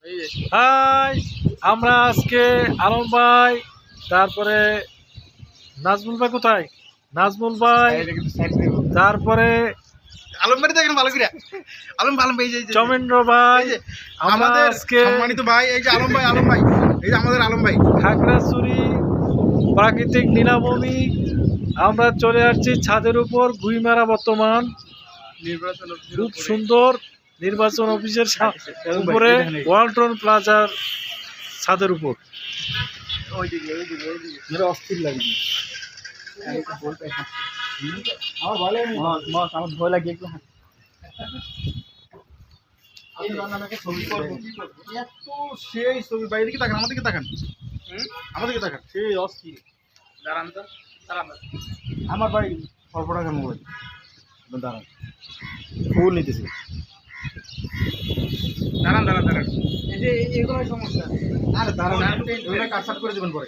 High, আমরা আজকে আলম ভাই, তারপরে নাজমুল ভাই কোথায়? নাজমুল ভাই, তারপরে আলম ভাই দেখেন ভালো করে। আলম আলম ভাই, এই যে চমেন্দ্র ভাই, আমরা আমাদের আজকে সম্মানিত ভাই, এই যে আলম ভাই, এই যে আমাদের আলম ভাই। খাগড়াছড়ি প্রাকৃতিক নীলাভূমি, আমরা চলে আসছি ছাদের উপর গুইমারা। বর্তমান নির্বাচন খুব সুন্দর নির্বাচন অফিসের উপরে ওয়ালটন প্লাজার ছাদের উপর। অস্থির লাগে আমার ভয় লাগে একটু। এত সেই ছবি ভাই, এদিকে তাকান, আমাদেরকে তাকান, আমাদেরকে তাকান, সেই অস্থির। দাঁড়ান তো, দাঁড়ান। আমার ভাই অল্প টাকার মোবাইল, দাঁড়ান, ফুল নিতেছি। দাঁড়ান দাঁড়ান দাঁড়ান, এই যে এগুলো সমস্যা। আরে দাঁড়ান, কাটসাট করে দেবেন পরে।